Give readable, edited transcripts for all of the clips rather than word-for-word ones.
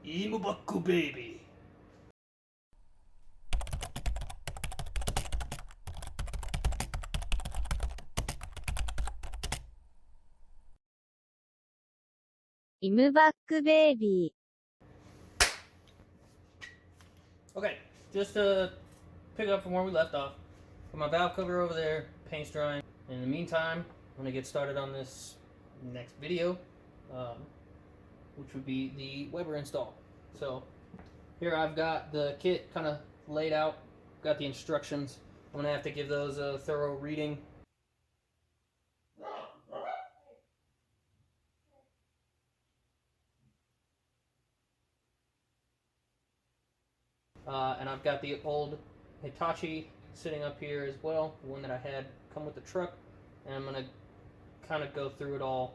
Imubaku baby. Imubaku baby. Okay, just to pick up from where we left off. Put my valve cover over there, paint's drying. In the meantime, I'm gonna get started on this next video, which would be the Weber install. So here I've got the kit kind of laid out, got the instructions. I'm gonna have to give those a thorough reading. And I've got the old Hitachi sitting up here as well, the one that I had come with the truck. And I'm going to kind of go through it all,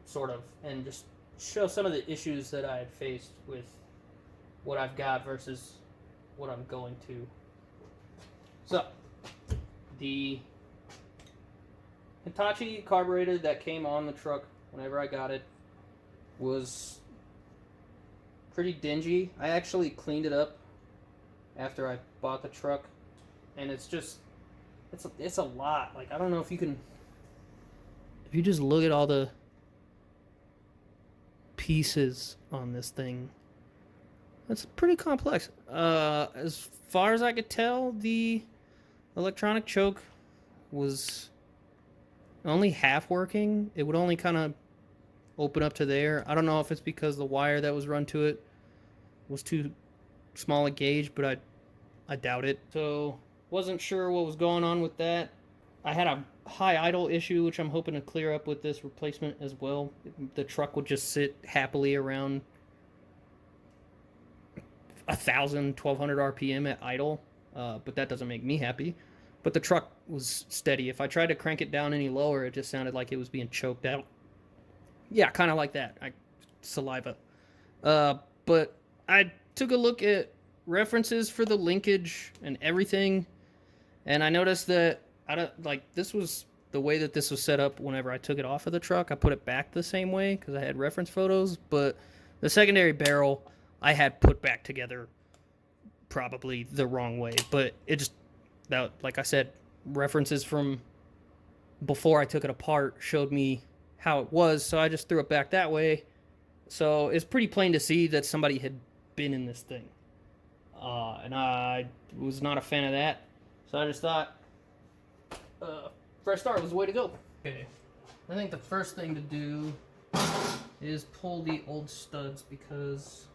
sort of, and just show some of the issues that I had faced with what I've got versus what I'm going to. So, the Hitachi carburetor that came on the truck whenever I got it was pretty dingy. I actually cleaned it up after I bought the truck, and it's just it's a lot. Like, I don't know if you can, if you just look at all the pieces on this thing, it's pretty complex. As far as I could tell, the electronic choke was only half working. It would only kind of open up to there. I don't know if it's because the wire that was run to it was too small a gauge, but I doubt it. So wasn't sure what was going on with that. I had a high idle issue, which I'm hoping to clear up with this replacement as well. The truck would just sit happily around 1,000, 1,200 RPM at idle, but that doesn't make me happy. But the truck was steady. If I tried to crank it down any lower, it just sounded like it was being choked out. Yeah, kind of like that. Saliva. But I took a look at references for the linkage and everything, and I noticed that this was the way that this was set up whenever I took it off of the truck. I put it back the same way because I had reference photos, but the secondary barrel I had put back together probably the wrong way. But it just, like I said, references from before I took it apart showed me how it was, so I just threw it back that way. So it's pretty plain to see that somebody had been in this thing. And I was not a fan of that. So I just thought, fresh start was the way to go. Okay. I think the first thing to do is pull the old studs because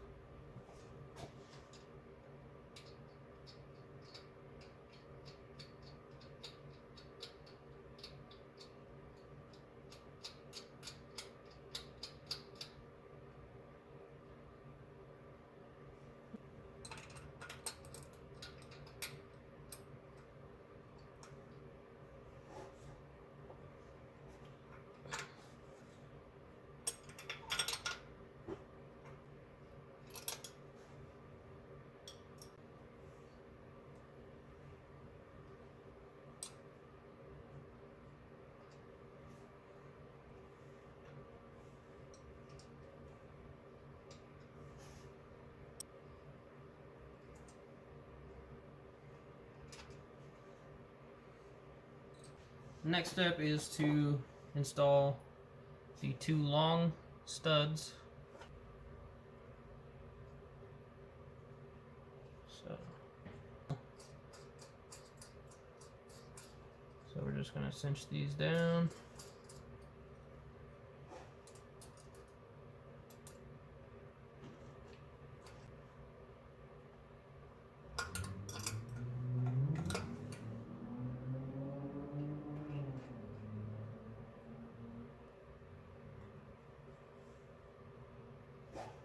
next step is to install the two long studs. So we're just going to cinch these down.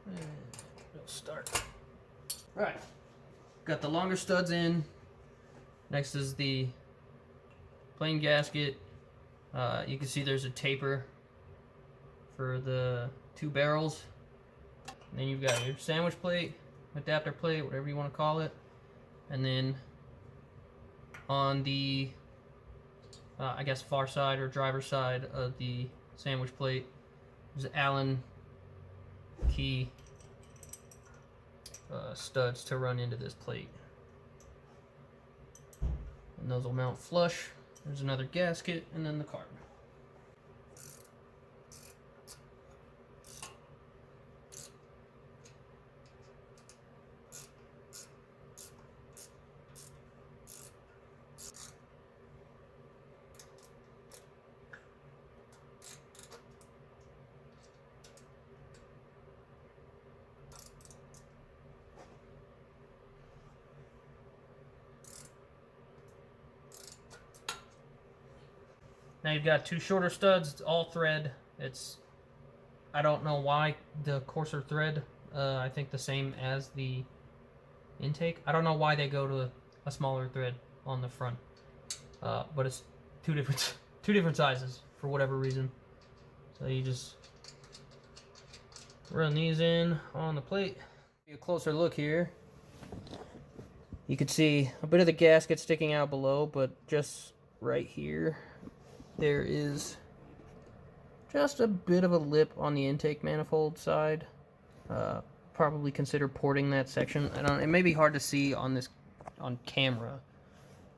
And we'll start. Alright, got the longer studs in. Next is the plain gasket. You can see there's a taper for the two barrels. And then you've got your sandwich plate, adapter plate, whatever you want to call it. And then on the, I guess, far side or driver's side of the sandwich plate, there's an Allen key studs to run into this plate. And those will mount flush. There's another gasket, and then the carb. Now you've got two shorter studs, it's all thread. I don't know why the coarser thread, I think the same as the intake. I don't know why they go to a smaller thread on the front, but it's two different sizes for whatever reason. So you just run these in on the plate. A closer look here. You can see a bit of the gasket sticking out below, but just right here, there is just a bit of a lip on the intake manifold side. Probably consider porting that section. It may be hard to see on camera,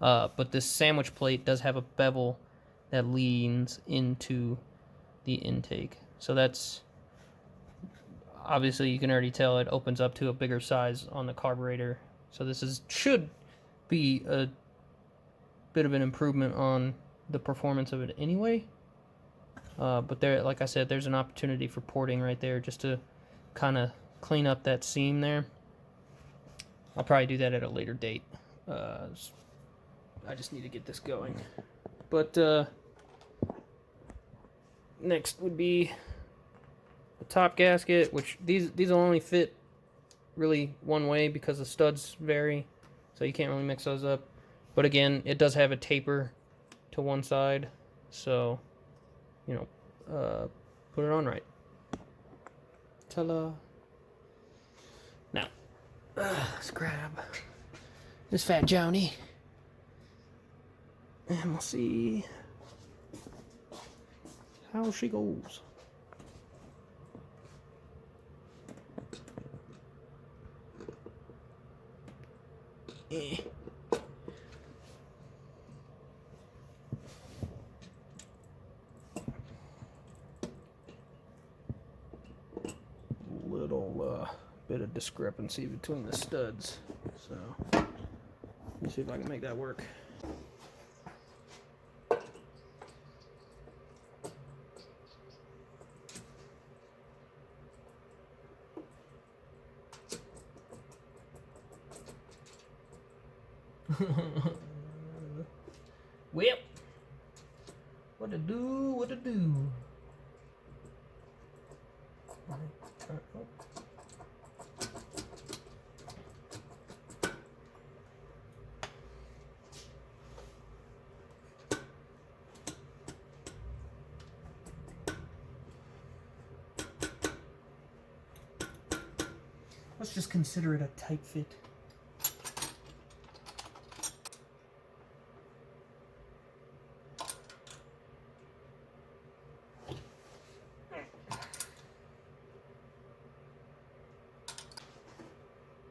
but this sandwich plate does have a bevel that leans into the intake. So that's obviously, you can already tell it opens up to a bigger size on the carburetor. So this should be a bit of an improvement on the performance of it anyway. But there, like I said, there's an opportunity for porting right there just to kind of clean up that seam there. I'll probably do that at a later date. I just need to get this going. But next would be the top gasket, which these will only fit really one way because the studs vary, so you can't really mix those up. But again, it does have a taper to one side, so you know, put it on right. Ta-da! Now, let's grab this fat Johnny, and we'll see how she goes. Little bit of discrepancy between the studs, so let me see if I can make that work. Whip! What to do? What to do? Let's just consider it a tight fit.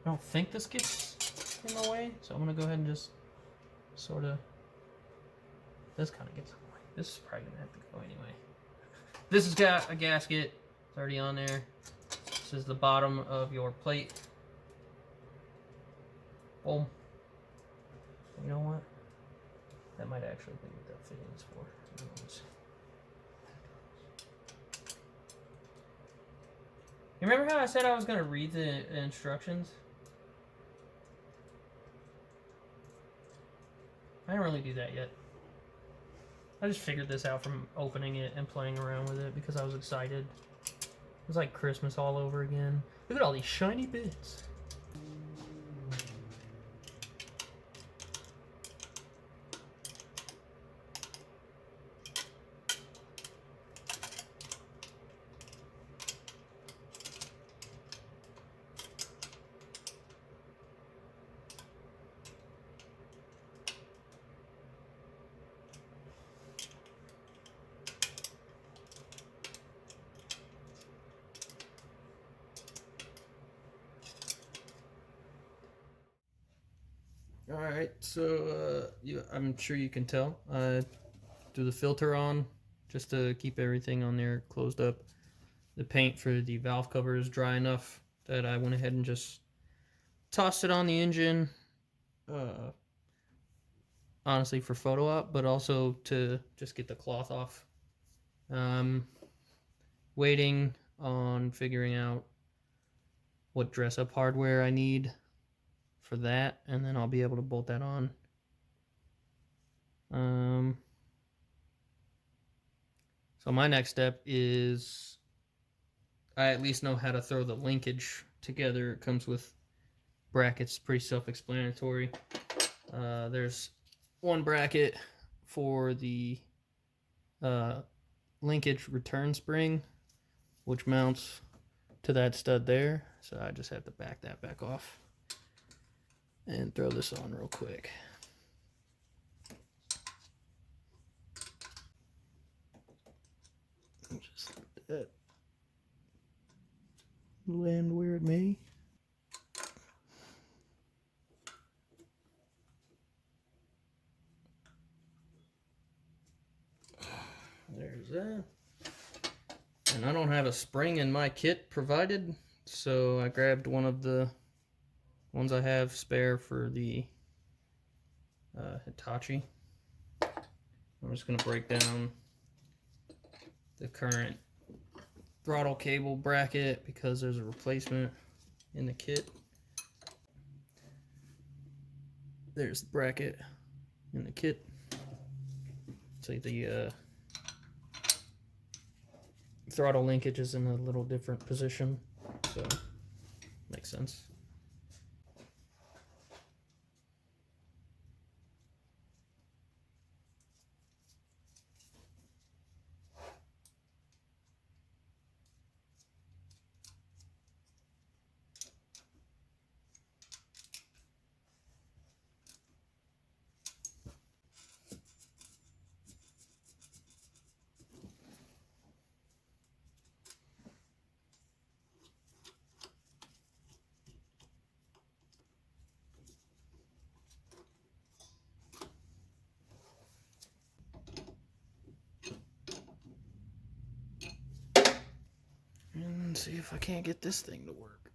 I don't think this gets in the way, so I'm gonna go ahead and just sort of. This kind of gets in the way. This is probably gonna have to go anyway. This has got a gasket. It's already on there. This is the bottom of your plate. Boom. You know what? That might actually be what that fitting is for. You remember how I said I was gonna read the instructions? I didn't really do that yet. I just figured this out from opening it and playing around with it because I was excited. It was like Christmas all over again. Look at all these shiny bits. Alright, so I'm sure you can tell. I threw the filter on just to keep everything on there closed up. The paint for the valve cover is dry enough that I went ahead and just tossed it on the engine. Honestly, for photo op, but also to just get the cloth off. Waiting on figuring out what dress up hardware I need for that, and then I'll be able to bolt that on. So my next step is I at least know how to throw the linkage together. It comes with brackets, pretty self-explanatory. There's one bracket for the linkage return spring, which mounts to that stud there. So I just have to back that back off and throw this on real quick. Just let that land where it may. There's that. And I don't have a spring in my kit provided, so I grabbed one of the ones I have spare for the Hitachi. I'm just going to break down the current throttle cable bracket because there's a replacement in the kit. There's the bracket in the kit. So the throttle linkage is in a little different position, so makes sense. And see if I can't get this thing to work.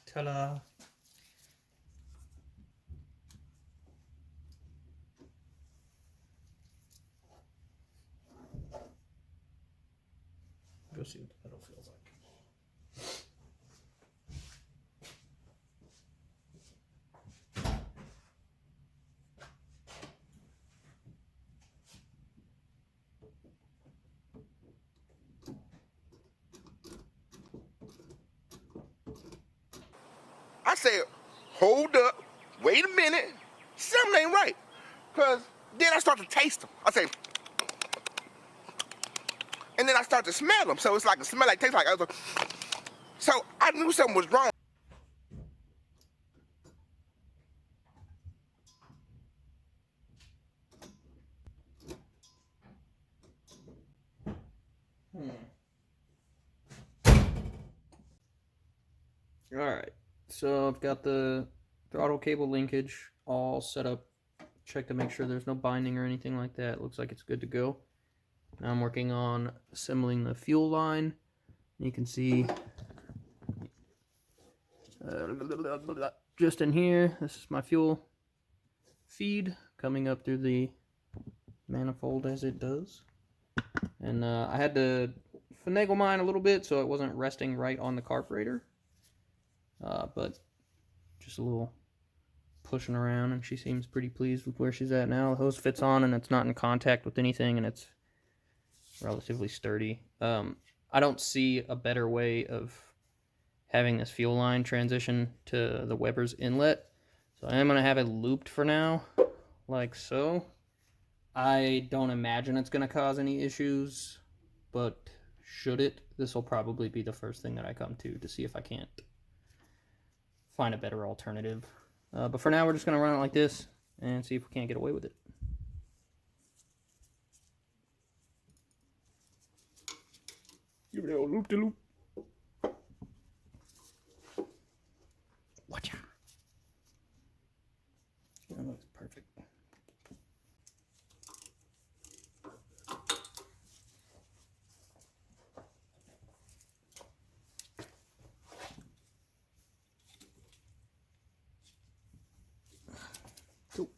Ta-da! Go see what the pedal feels like. I said, hold up, wait a minute, something ain't right. Because then I start to taste them. I say, and then I start to smell them. So it's like a smell like, tastes like other. So I knew something was wrong. Alright, so I've got the throttle cable linkage all set up. Check to make sure there's no binding or anything like that. It looks like it's good to go. Now I'm working on assembling the fuel line. You can see just in here, this is my fuel feed coming up through the manifold as it does. And I had to finagle mine a little bit so it wasn't resting right on the carburetor. But just a little pushing around, and she seems pretty pleased with where she's at now. The hose fits on and it's not in contact with anything, and it's relatively sturdy. I don't see a better way of having this fuel line transition to the Weber's inlet, so I am going to have it looped for now, like so. I don't imagine it's going to cause any issues, but should it, this will probably be the first thing that I come to see if I can't find a better alternative. But for now, we're just going to run it like this and see if we can't get away with it. Give it a loop de loop. Watch out. That looks perfect. Cool.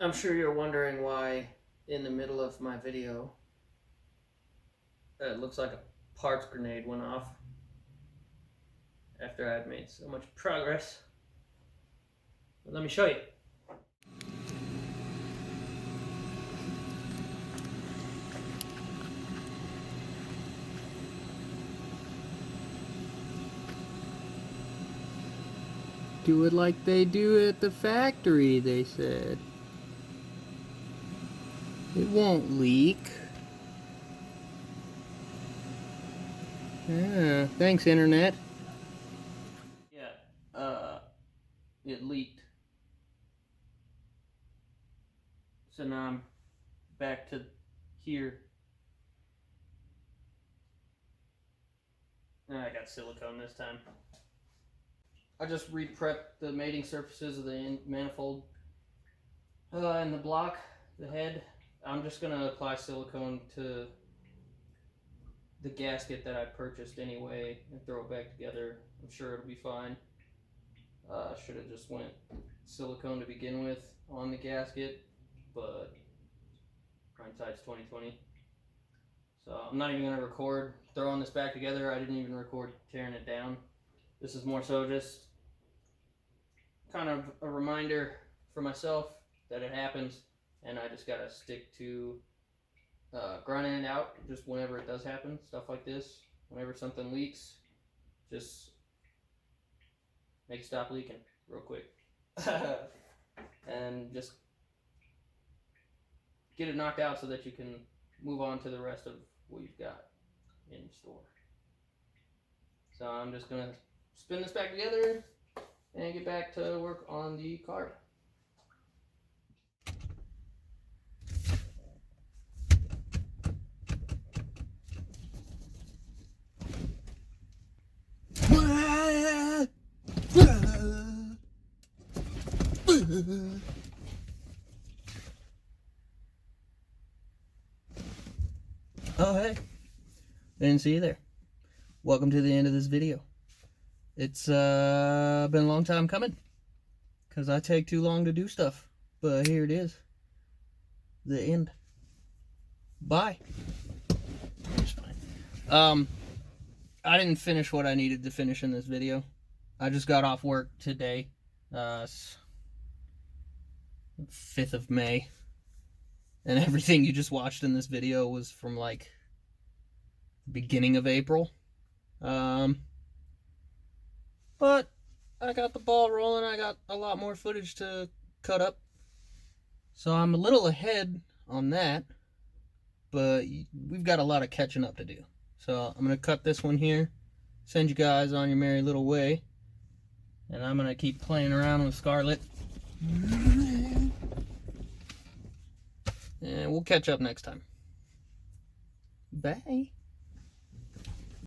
I'm sure you're wondering why in the middle of my video it looks like a parts grenade went off after I had made so much progress. But let me show you. Do it like they do at the factory, they said. It won't leak. Yeah, thanks, Internet. Yeah, it leaked. So now I'm back to here. I got silicone this time. I just re-prepped the mating surfaces of the manifold and the block, the head. I'm just going to apply silicone to the gasket that I purchased anyway and throw it back together. I'm sure it'll be fine. Should have just went silicone to begin with on the gasket, but hindsight's 2020. So I'm not even going to record throwing this back together. I didn't even record tearing it down. This is more so just kind of a reminder for myself that it happens, and I just gotta stick to grinding it out just whenever it does happen. Stuff like this, whenever something leaks, just make it stop leaking real quick. And just get it knocked out so that you can move on to the rest of what you've got in store. So I'm just gonna spin this back together and get back to work on the carb. Oh hey, didn't see you there. Welcome to the end of this video. It's been a long time coming because I take too long to do stuff, but here it is, the end. Bye. It's fine. I didn't finish what I needed to finish in this video. I just got off work today, 5th of May, and everything you just watched in this video was from like the beginning of April. But I got the ball rolling. I got a lot more footage to cut up, so I'm a little ahead on that, but we've got a lot of catching up to do. So I'm gonna cut this one here, send you guys on your merry little way, and I'm gonna keep playing around with Scarlett, and we'll catch up next time. Bye.